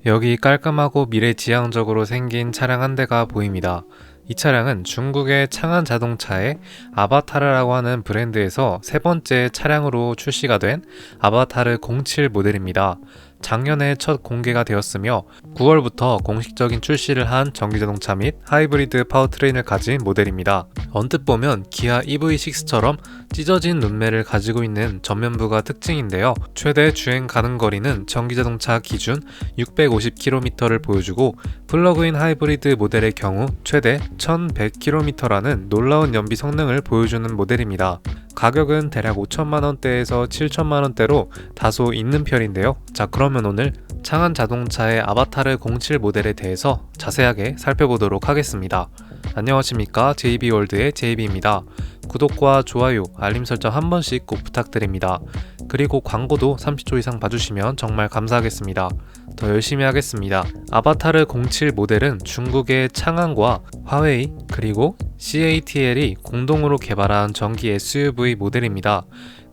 여기 깔끔하고 미래지향적으로 생긴 차량 한 대가 보입니다. 이 차량은 중국의 창안 자동차의 아바타르라고 하는 브랜드에서 세 번째 차량으로 출시가 된 아바타르 07 모델입니다. 작년에 첫 공개가 되었으며 9월부터 공식적인 출시를 한 전기자동차 및 하이브리드 파워트레인을 가진 모델입니다. 언뜻 보면 기아 EV6처럼 찢어진 눈매를 가지고 있는 전면부가 특징인데요. 최대 주행 가능 거리는 전기자동차 기준 650km를 보여주고 플러그인 하이브리드 모델의 경우 최대 1100km라는 놀라운 연비 성능을 보여주는 모델입니다. 가격은 대략 5천만원대에서 7천만원대로 다소 있는 편인데요. 자, 그러면 오늘 창안 자동차의 아바타르 07 모델에 대해서 자세하게 살펴보도록 하겠습니다. 안녕하십니까, JB월드의 JB입니다. 구독과 좋아요, 알림 설정 한 번씩 꼭 부탁드립니다. 그리고 광고도 30초 이상 봐주시면 정말 감사하겠습니다. 더 열심히 하겠습니다. 아바타르 07 모델은 중국의 창안과 화웨이 그리고 CATL이 공동으로 개발한 전기 SUV 모델입니다.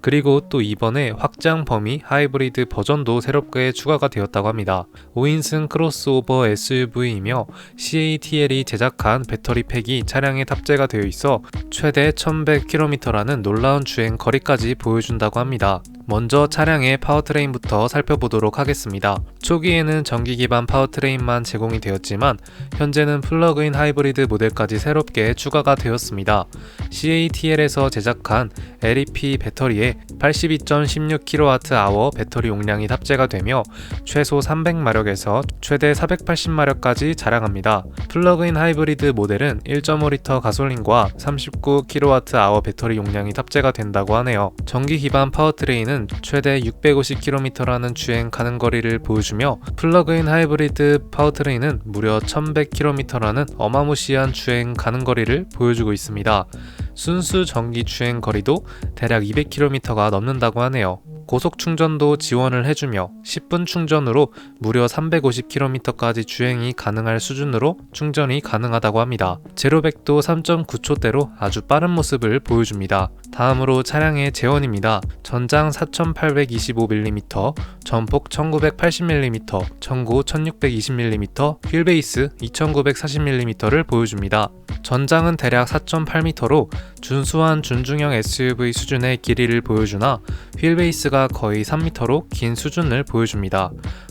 그리고 또 이번에 확장 범위 하이브리드 버전도 새롭게 추가가 되었다고 합니다. 5인승 크로스오버 SUV이며 CATL이 제작한 배터리 팩이 차량에 탑재가 되어 있어 최대 1100km라는 놀라운 주행 거리까지 보여준다고 합니다. 먼저 차량의 파워트레인부터 살펴보도록 하겠습니다. 초기에는 전기 기반 파워트레인만 제공이 되었지만 현재는 플러그인 하이브리드 모델까지 새롭게 추가가 되었습니다. CATL에서 제작한 LEP 배터리에 82.16kWh 배터리 용량이 탑재가 되며 최소 300마력에서 최대 480마력까지 자랑합니다. 플러그인 하이브리드 모델은 1.5L 가솔린과 39kWh 배터리 용량이 탑재가 된다고 하네요. 전기 기반 파워트레인은 최대 650km라는 주행 가능 거리를 보여주며 플러그인 하이브리드 파워트레인은 무려 1100km라는 어마무시한 주행 가능 거리를 보여주고 있습니다. 순수 전기 주행 거리도 대략 200km가 넘는다고 하네요. 고속 충전도 지원을 해주며 10분 충전으로 무려 350km까지 주행이 가능할 수준으로 충전이 가능하다고 합니다. 제로백도 3.9초대로 아주 빠른 모습을 보여줍니다. 다음으로 차량의 제원입니다. 전장 4825mm, 전폭 1980mm, 전고 1620mm, 휠베이스 2940mm를 보여줍니다. 전장은 대략 4.8m로 준수한 준중형 SUV 수준의 길이를 보여주나 휠베이스가 거의 3m로 긴 수준을 보여줍니다.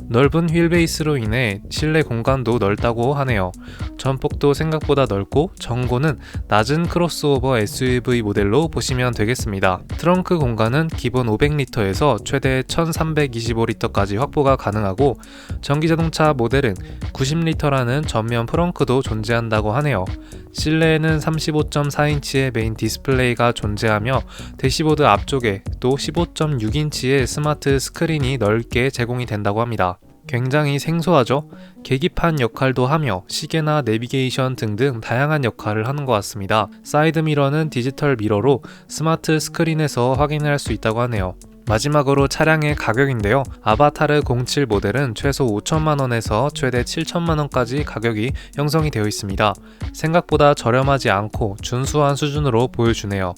넓은 휠베이스로 인해 실내 공간도 넓다고 하네요. 전폭도 생각보다 넓고 전고는 낮은 크로스오버 SUV 모델로 보시면 되겠습니다. 트렁크 공간은 기본 500리터에서 최대 1325리터까지 확보가 가능하고 전기자동차 모델은 90리터라는 전면 프렁크도 존재한다고 하네요. 실내에는 35.4인치의 메인 디스플레이가 존재하며 대시보드 앞쪽에 또 15.6인치의 스마트 스크린이 넓게 제공이 된다고 합니다. 굉장히 생소하죠? 계기판 역할도 하며 시계나 내비게이션 등등 다양한 역할을 하는 것 같습니다. 사이드미러는 디지털 미러로 스마트 스크린에서 확인할 수 있다고 하네요. 마지막으로 차량의 가격인데요. 아바타르 07 모델은 최소 5천만원에서 최대 7천만원까지 가격이 형성이 되어 있습니다. 생각보다 저렴하지 않고 준수한 수준으로 보여주네요.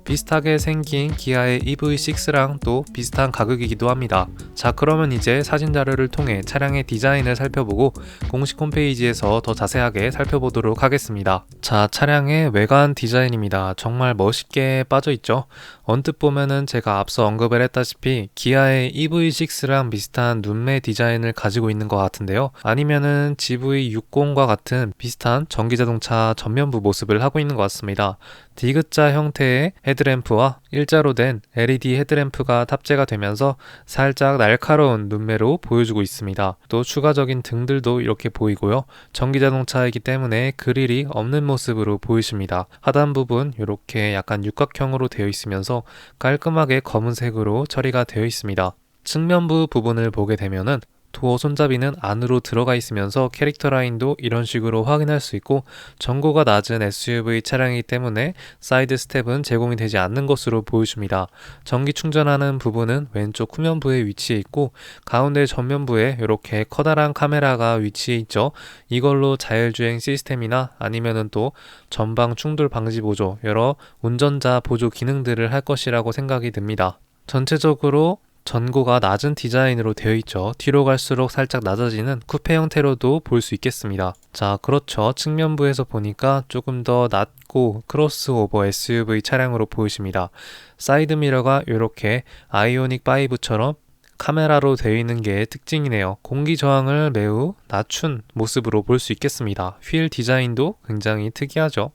비슷하게 생긴 기아의 EV6랑 또 비슷한 가격이기도 합니다. 자, 그러면 이제 사진 자료를 통해 차량의 디자인을 살펴보고 공식 홈페이지에서 더 자세하게 살펴보도록 하겠습니다. 자, 차량의 외관 디자인입니다. 정말 멋있게 빠져있죠? 언뜻 보면은 제가 앞서 언급을 했다시피 기아의 EV6랑 비슷한 눈매 디자인을 가지고 있는 것 같은데요. 아니면은 GV60과 같은 비슷한 전기자동차 전면부 모습을 하고 있는 것 같습니다. 디귿자 형태의 헤드램프와 일자로 된 LED 헤드램프가 탑재가 되면서 살짝 날카로운 눈매로 보여주고 있습니다. 또 추가적인 등들도 이렇게 보이고요. 전기자동차이기 때문에 그릴이 없는 모습으로 보이십니다. 하단 부분 이렇게 약간 육각형으로 되어 있으면서 깔끔하게 검은색으로 처리가 되어 있습니다. 측면부 부분을 보게 되면은 도어 손잡이는 안으로 들어가 있으면서 캐릭터 라인도 이런 식으로 확인할 수 있고 전고가 낮은 SUV 차량이기 때문에 사이드 스텝은 제공이 되지 않는 것으로 보여줍니다. 전기 충전하는 부분은 왼쪽 후면부에 위치해 있고 가운데 전면부에 이렇게 커다란 카메라가 위치해 있죠. 이걸로 자율주행 시스템이나 아니면은 또 전방 충돌 방지 보조, 여러 운전자 보조 기능들을 할 것이라고 생각이 듭니다. 전체적으로 전고가 낮은 디자인으로 되어 있죠. 뒤로 갈수록 살짝 낮아지는 쿠페 형태로도 볼 수 있겠습니다. 자, 그렇죠. 측면부에서 보니까 조금 더 낮고 크로스오버 SUV 차량으로 보이십니다. 사이드미러가 이렇게 아이오닉 5처럼 카메라로 되어 있는 게 특징이네요. 공기 저항을 매우 낮춘 모습으로 볼 수 있겠습니다. 휠 디자인도 굉장히 특이하죠.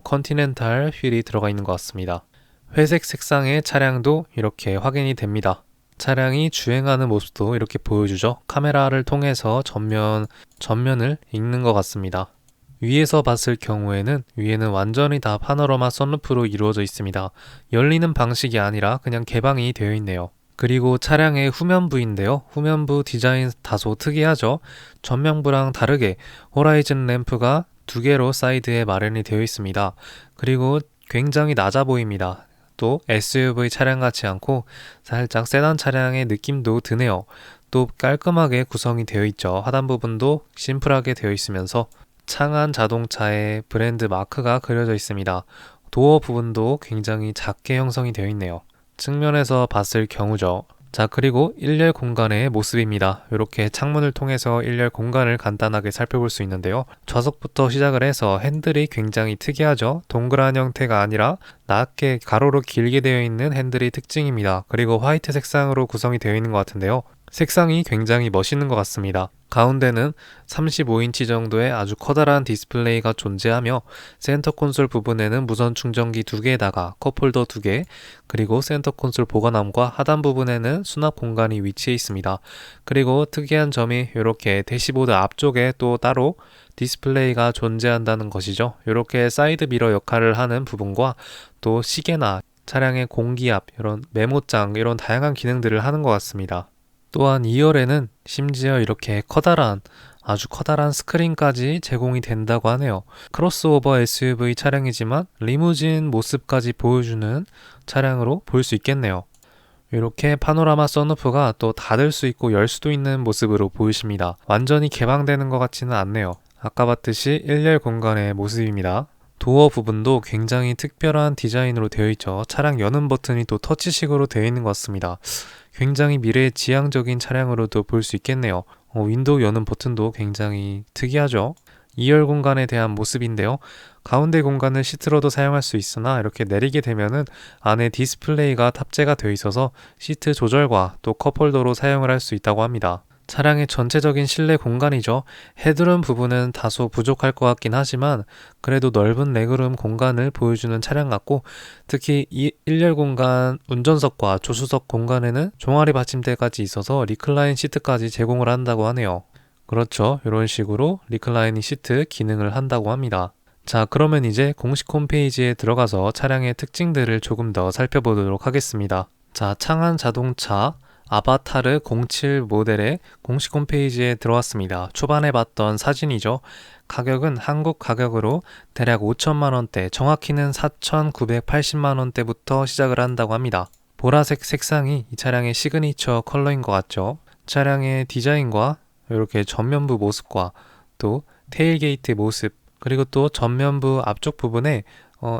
컨티넨탈 휠이 들어가 있는 것 같습니다. 회색 색상의 차량도 이렇게 확인이 됩니다. 차량이 주행하는 모습도 이렇게 보여주죠. 카메라를 통해서 전면을 읽는 것 같습니다. 위에서 봤을 경우에는 위에는 완전히 다 파노라마 선루프로 이루어져 있습니다. 열리는 방식이 아니라 그냥 개방이 되어 있네요. 그리고 차량의 후면부인데요. 후면부 디자인 다소 특이하죠. 전면부랑 다르게 호라이즌 램프가 두 개로 사이드에 마련이 되어 있습니다. 그리고 굉장히 낮아 보입니다. 또 SUV 차량 같지 않고 살짝 세단 차량의 느낌도 드네요. 또 깔끔하게 구성이 되어 있죠. 하단 부분도 심플하게 되어 있으면서 창안 자동차의 브랜드 마크가 그려져 있습니다. 도어 부분도 굉장히 작게 형성이 되어 있네요. 측면에서 봤을 경우죠. 자, 그리고 일렬 공간의 모습입니다. 이렇게 창문을 통해서 일렬 공간을 간단하게 살펴볼 수 있는데요. 좌석부터 시작을 해서 핸들이 굉장히 특이하죠. 동그란 형태가 아니라 낮게 가로로 길게 되어 있는 핸들이 특징입니다. 그리고 화이트 색상으로 구성이 되어 있는 것 같은데요. 색상이 굉장히 멋있는 것 같습니다. 가운데는 35인치 정도의 아주 커다란 디스플레이가 존재하며 센터 콘솔 부분에는 무선 충전기 2개에다가 컵홀더 2개, 그리고 센터 콘솔 보관함과 하단 부분에는 수납 공간이 위치해 있습니다. 그리고 특이한 점이 이렇게 대시보드 앞쪽에 또 따로 디스플레이가 존재한다는 것이죠. 이렇게 사이드 미러 역할을 하는 부분과 또 시계나 차량의 공기압, 이런 메모장, 이런 다양한 기능들을 하는 것 같습니다. 또한 2열에는 심지어 이렇게 아주 커다란 스크린까지 제공이 된다고 하네요. 크로스오버 SUV 차량이지만 리무진 모습까지 보여주는 차량으로 볼 수 있겠네요. 이렇게 파노라마 선루프가 또 닫을 수 있고 열 수도 있는 모습으로 보이십니다. 완전히 개방되는 것 같지는 않네요. 아까 봤듯이 1열 공간의 모습입니다. 도어 부분도 굉장히 특별한 디자인으로 되어 있죠. 차량 여는 버튼이 또 터치식으로 되어 있는 것 같습니다. 굉장히 미래지향적인 차량으로도 볼 수 있겠네요. 윈도우 여는 버튼도 굉장히 특이하죠. 2열 공간에 대한 모습인데요. 가운데 공간을 시트로도 사용할 수 있으나 이렇게 내리게 되면은 안에 디스플레이가 탑재가 되어 있어서 시트 조절과 또 컵홀더로 사용을 할 수 있다고 합니다. 차량의 전체적인 실내 공간이죠. 헤드룸 부분은 다소 부족할 것 같긴 하지만 그래도 넓은 레그룸 공간을 보여주는 차량 같고, 특히 이 1열 공간 운전석과 조수석 공간에는 종아리 받침대까지 있어서 리클라인 시트까지 제공을 한다고 하네요. 그렇죠. 이런 식으로 리클라이닝 시트 기능을 한다고 합니다. 자, 그러면 이제 공식 홈페이지에 들어가서 차량의 특징들을 조금 더 살펴보도록 하겠습니다. 자, 창안 자동차 아바타르 07 모델의 공식 홈페이지에 들어왔습니다. 초반에 봤던 사진이죠. 가격은 한국 가격으로 대략 5천만원대, 정확히는 4,980만원대부터 시작을 한다고 합니다. 보라색 색상이 이 차량의 시그니처 컬러인 것 같죠. 차량의 디자인과 이렇게 전면부 모습과 또 테일게이트 모습, 그리고 또 전면부 앞쪽 부분에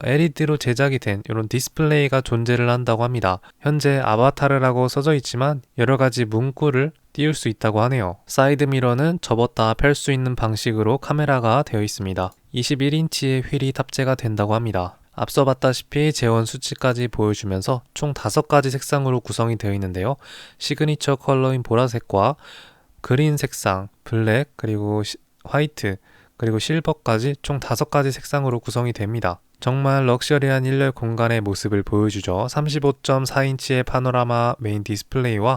LED로 제작이 된 이런 디스플레이가 존재를 한다고 합니다. 현재 아바타르라고 써져 있지만 여러가지 문구를 띄울 수 있다고 하네요. 사이드 미러는 접었다 펼 수 있는 방식으로 카메라가 되어 있습니다. 21인치의 휠이 탑재가 된다고 합니다. 앞서 봤다시피 재원 수치까지 보여주면서 총 5가지 색상으로 구성이 되어 있는데요. 시그니처 컬러인 보라색과 그린 색상, 블랙, 그리고 화이트, 그리고 실버까지 총 5가지 색상으로 구성이 됩니다. 정말 럭셔리한 1열 공간의 모습을 보여주죠. 35.4인치의 파노라마 메인 디스플레이와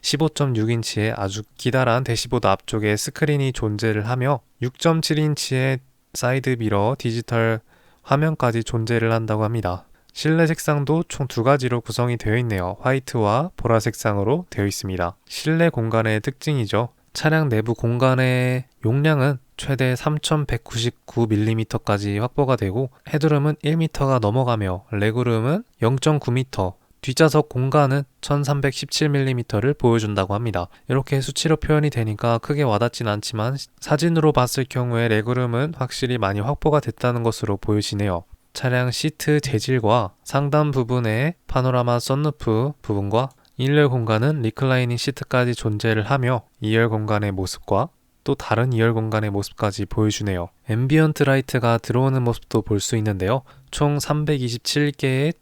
15.6인치의 아주 기다란 대시보드 앞쪽에 스크린이 존재를 하며 6.7인치의 사이드 미러 디지털 화면까지 존재를 한다고 합니다. 실내 색상도 총 2가지로 구성이 되어 있네요. 화이트와 보라 색상으로 되어 있습니다. 실내 공간의 특징이죠. 차량 내부 공간의 용량은 최대 3199mm까지 확보가 되고, 헤드룸은 1m가 넘어가며 레그룸은 0.9m, 뒷좌석 공간은 1317mm를 보여준다고 합니다. 이렇게 수치로 표현이 되니까 크게 와닿진 않지만 사진으로 봤을 경우에 레그룸은 확실히 많이 확보가 됐다는 것으로 보여지네요. 차량 시트 재질과 상단 부분의 파노라마 선루프 부분과 1열 공간은 리클라이닝 시트까지 존재를 하며 2열 공간의 모습과 또 다른 2열 공간의 모습까지 보여주네요. 앰비언트 라이트가 들어오는 모습도 볼 수 있는데요. 총 327개의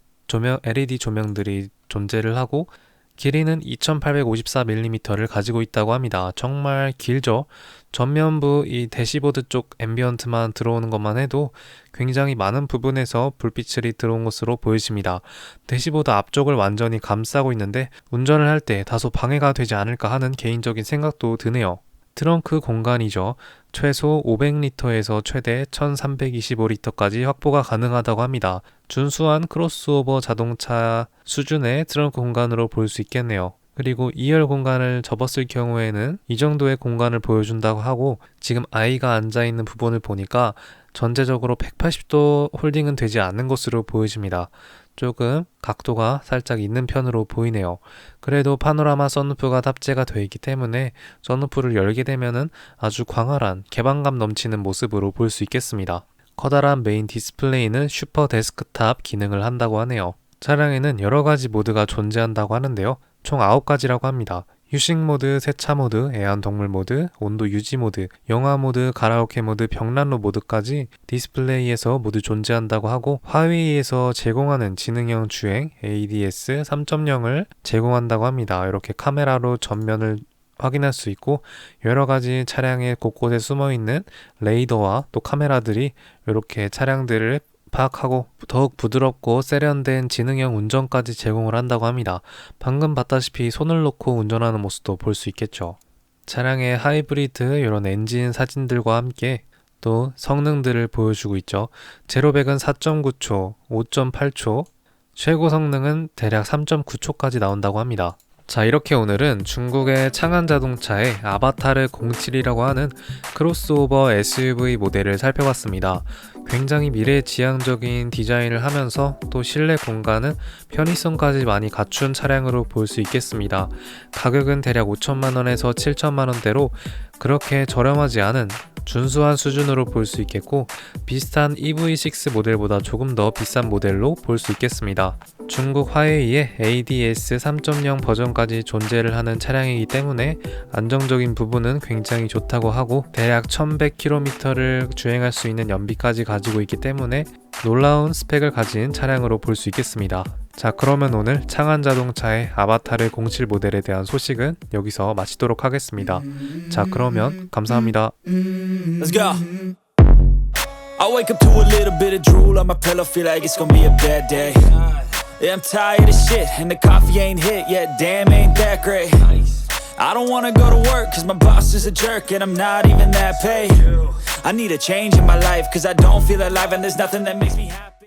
LED 조명들이 존재를 하고 길이는 2854mm를 가지고 있다고 합니다. 정말 길죠? 전면부 이 대시보드 쪽 앰비언트만 들어오는 것만 해도 굉장히 많은 부분에서 불빛이 들어온 것으로 보여집니다. 대시보드 앞쪽을 완전히 감싸고 있는데 운전을 할 때 다소 방해가 되지 않을까 하는 개인적인 생각도 드네요. 트렁크 공간이죠. 최소 500리터에서 최대 1325리터까지 확보가 가능하다고 합니다. 준수한 크로스오버 자동차 수준의 트렁크 공간으로 볼 수 있겠네요. 그리고 2열 공간을 접었을 경우에는 이 정도의 공간을 보여준다고 하고 지금 아이가 앉아있는 부분을 보니까 전체적으로 180도 홀딩은 되지 않는 것으로 보여집니다. 조금 각도가 살짝 있는 편으로 보이네요. 그래도 파노라마 선루프가 탑재가 되어 있기 때문에 선루프를 열게 되면은 아주 광활한 개방감 넘치는 모습으로 볼 수 있겠습니다. 커다란 메인 디스플레이는 슈퍼 데스크탑 기능을 한다고 하네요. 차량에는 여러가지 모드가 존재한다고 하는데요. 총 9가지라고 합니다. 휴식 모드, 세차 모드, 애완동물 모드, 온도 유지 모드, 영화 모드, 가라오케 모드, 벽난로 모드까지 디스플레이에서 모두 존재한다고 하고 화웨이에서 제공하는 지능형 주행 ADS 3.0을 제공한다고 합니다. 이렇게 카메라로 전면을 확인할 수 있고 여러가지 차량의 곳곳에 숨어있는 레이더와 또 카메라들이 이렇게 차량들을 파악하고 더욱 부드럽고 세련된 지능형 운전까지 제공을 한다고 합니다. 방금 봤다시피 손을 놓고 운전하는 모습도 볼 수 있겠죠. 차량의 하이브리드 이런 엔진 사진들과 함께 또 성능들을 보여주고 있죠. 제로백은 4.9초, 5.8초, 최고 성능은 대략 3.9초까지 나온다고 합니다. 자, 이렇게 오늘은 중국의 창안 자동차의 아바타르 07이라고 하는 크로스오버 SUV 모델을 살펴봤습니다. 굉장히 미래지향적인 디자인을 하면서 또 실내 공간은 편의성까지 많이 갖춘 차량으로 볼 수 있겠습니다. 가격은 대략 5천만원에서 7천만원대로 그렇게 저렴하지 않은 준수한 수준으로 볼 수 있겠고 비슷한 EV6 모델보다 조금 더 비싼 모델로 볼 수 있겠습니다. 중국 화웨이의 ADS 3.0 버전까지 존재를 하는 차량이기 때문에 안정적인 부분은 굉장히 좋다고 하고 대략 1100km를 주행할 수 있는 연비까지 가지고 있기 때문에 놀라운 스펙을 가진 차량으로 볼 수 있겠습니다. 자, 그러면 오늘 창안 자동차의 아바타르 07 모델에 대한 소식은 여기서 마치도록 하겠습니다. 자, 그러면 감사합니다. Let's go. I wake up to a little bit of drool on my pillow, feel like it's gonna be a bad day. Yeah, I'm tired of shit, and the coffee ain't hit yet, damn, ain't that great. I don't wanna go to work, cause my boss is a jerk, and I'm not even that paid. I need a change in my life, cause I don't feel alive, and there's nothing that makes me happy.